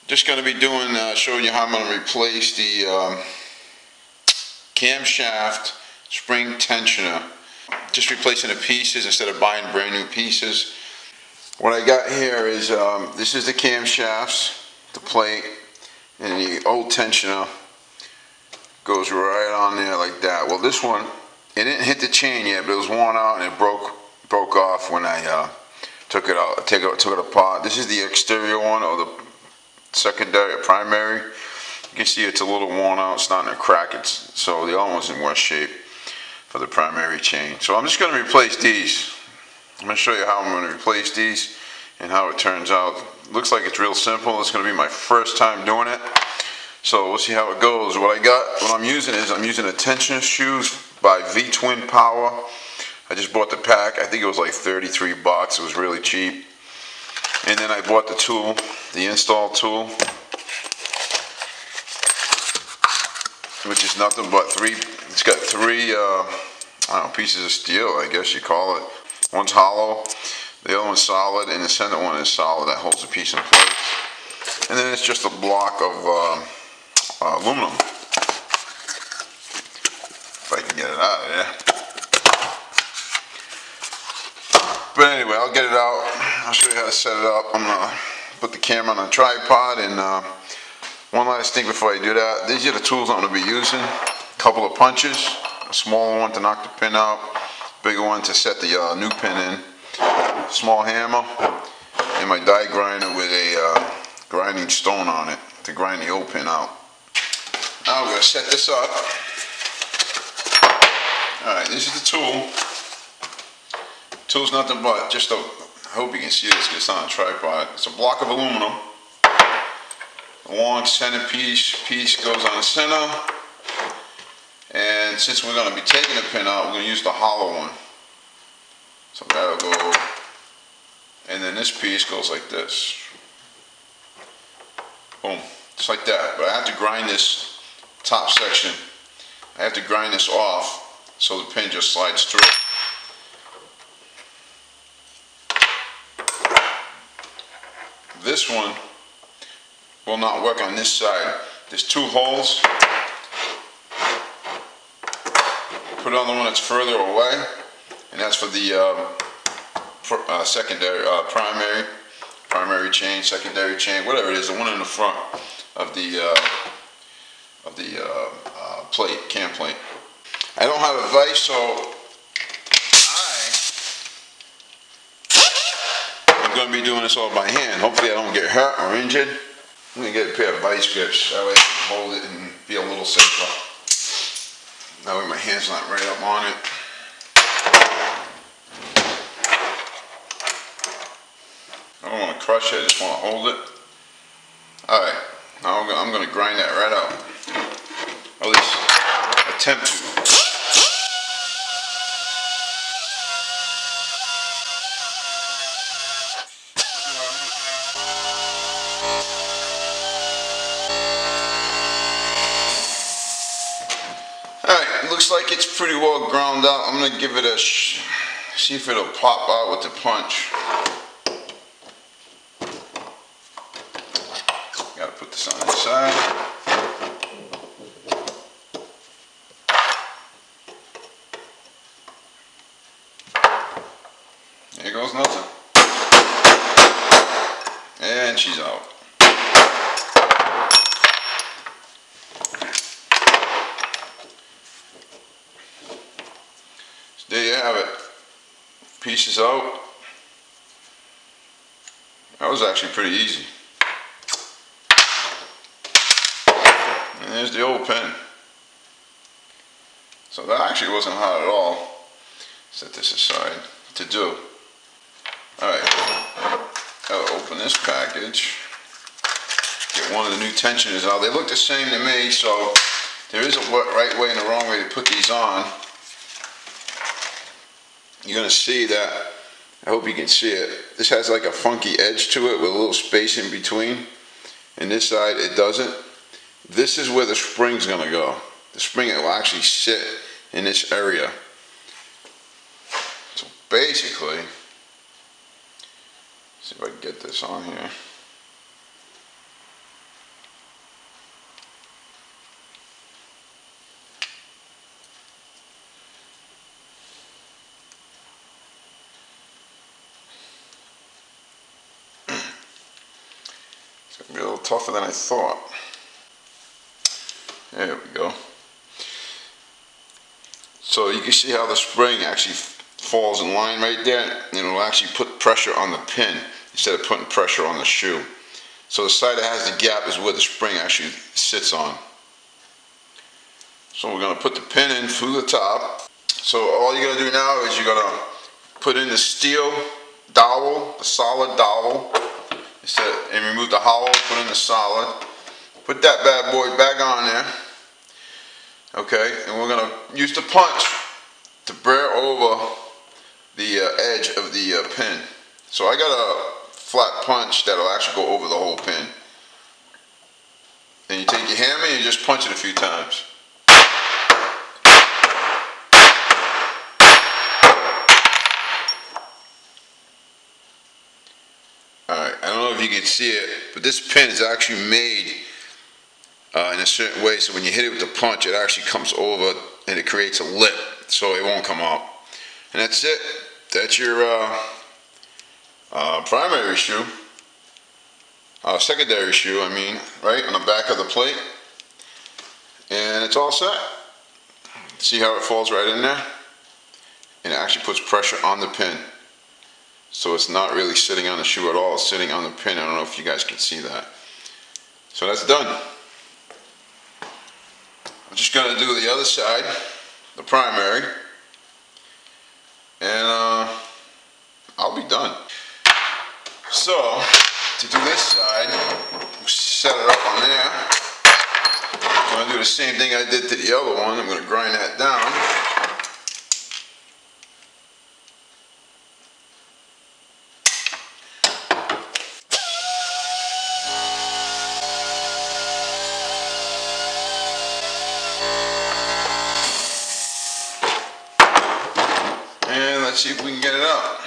Just going to be doing, showing you how I'm going to replace the camshaft spring tensioner. Just replacing the pieces instead of buying brand new pieces. What I got here is, this is the camshafts, the plate, and the old tensioner goes right on there like that. Well, this one, it didn't hit the chain yet, but it was worn out and it broke off when I took it out, took it apart. This is the exterior one, or the secondary, primary. You can see it's a little worn out, starting to crack. So the other one's in worse shape for the primary chain. So I'm just going to replace these. I'm going to show you how I'm going to replace these and how it turns out. Looks like it's real simple. It's going to be my first time doing it. So we'll see how it goes. What I'm using a tensioner shoes by V-Twin Power. I just bought the pack. I think it was like 33 bucks. It was really cheap. And then I bought the tool, the install tool, which is nothing but it's got three I don't know, pieces of steel, I guess you call it. One's hollow, the other one's solid, and the center one is solid. That holds the piece in place. And then it's just a block of aluminum. If I can get it out of there. But anyway, I'll get it out. I'll show you how to set it up. I'm going to put the camera on a tripod. And one last thing before I do that. These are the tools I'm going to be using. A couple of punches. A smaller one to knock the pin out. Bigger one to set the new pin in. Small hammer. And my die grinder with a grinding stone on it to grind the old pin out. Now we're going to set this up. Alright, this is the tool. Tool's nothing but just I hope you can see this because it's on a tripod. It's a block of aluminum. A long center piece goes on the center. And since we're going to be taking the pin out, we're going to use the hollow one. So that'll go, and then this piece goes like this. Boom, just like that. But I have to grind this top section. I have to grind this off so the pin just slides through. This one will not work on this side. There's two holes. Put it on the one that's further away, and that's for the secondary, primary chain, secondary chain, whatever it is, the one in the front of the plate, cam plate. I don't have a vise, so I'm going to be doing this all by hand. Hopefully I don't get hurt or injured. I'm going to get a pair of vice grips, that way I can hold it and be a little safer. That way my hand's not right up on it. I don't want to crush it, I just want to hold it. Alright, now I'm going to grind that right out. Or at least attempt to. Alright, looks like it's pretty well ground out. I'm going to give it a see if it'll pop out with the punch. Gotta put this on the side. There goes nothing. And she's out. So there you have it. Pieces out. That was actually pretty easy. And there's the old pin. So that actually wasn't hard at all. Set this aside to do. Alright, I'll open this package. Get one of the new tensioners out. They look the same to me, so there is a right way and a wrong way to put these on. You're going to see that, I hope you can see it. This has like a funky edge to it with a little space in between. And this side, it doesn't. This is where the spring's going to go. The spring, it will actually sit in this area. So basically, see if I can get this on here. It's gonna be a little tougher than I thought. There we go. So you can see how the spring actually falls in line right there, and it'll actually put pressure on the pin instead of putting pressure on the shoe. So the side that has the gap is where the spring actually sits on. So we're going to put the pin in through the top. So all you're going to do now is you're going to put in the steel dowel, the solid dowel, and remove the hollow, put in the solid. Put that bad boy back on there. Okay, and we're going to use the punch to bear over the edge of the pin. So I got a flat punch that'll actually go over the whole pin. And you take your hammer and you just punch it a few times. Alright, I don't know if you can see it, but this pin is actually made in a certain way, so when you hit it with the punch, it actually comes over and it creates a lip, so it won't come out. And that's it. That's your primary shoe. Secondary shoe, I mean, right on the back of the plate. And it's all set. See how it falls right in there? And it actually puts pressure on the pin. So it's not really sitting on the shoe at all, it's sitting on the pin. I don't know if you guys can see that. So that's done. I'm just going to do the other side, the primary, and I'll be done. So, to do this side, set it up on there. I'm going to do the same thing I did to the other one. I'm going to grind that down. And let's see if we can get it up.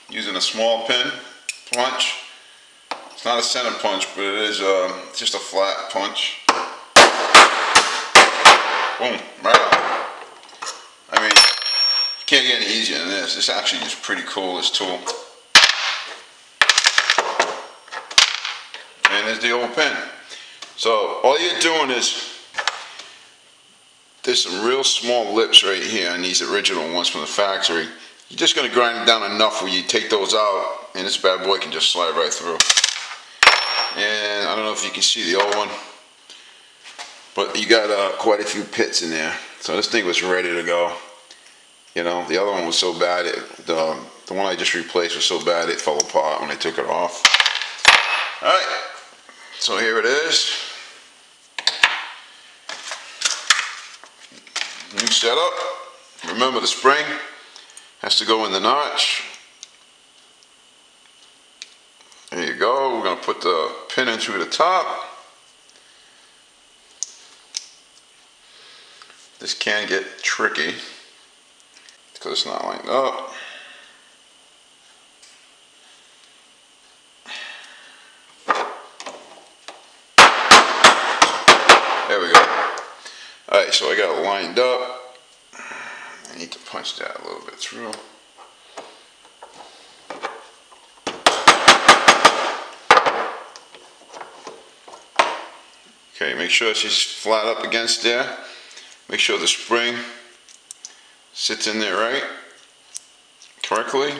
Using a small pin punch. It's not a center punch, but it is just a flat punch. Boom, right up. I mean, you can't get any easier than this. This actually is pretty cool, this tool. And there's the old pin. So all you're doing is, there's some real small lips right here on these original ones from the factory. You're just going to grind it down enough where you take those out and this bad boy can just slide right through. And I don't know if you can see the old one, but you got quite a few pits in there. So this thing was ready to go. You know, the other one was so bad, the one I just replaced was so bad it fell apart when I took it off. Alright, so here it is. New setup. Remember, the spring has to go in the notch. There you go. We're going to put the pin in through the top. This can get tricky because it's not lined up. There we go. Alright, so I got it lined up. I need to punch that a little bit through. Okay, make sure she's flat up against there. Make sure the spring sits in there right, correctly.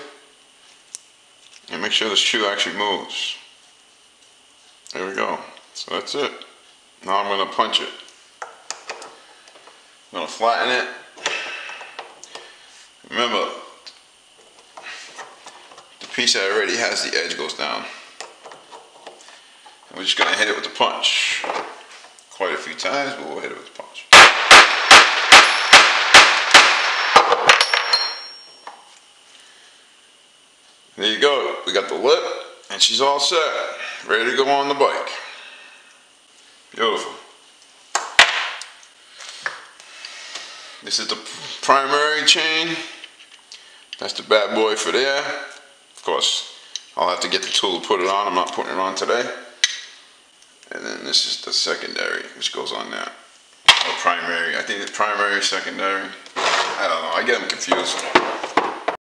And make sure the shoe actually moves. There we go. So that's it. Now I'm going to punch it. I'm going to flatten it. Remember, the piece that already has the edge goes down. And we're just going to hit it with the punch. Quite a few times, but we'll hit it with the punch. There you go. We got the lip, and she's all set. Ready to go on the bike. Beautiful. This is the primary chain. That's the bad boy for there. Of course, I'll have to get the tool to put it on. I'm not putting it on today. And then this is the secondary, which goes on that. Or primary. I think it's primary, secondary. I don't know. I get them confused.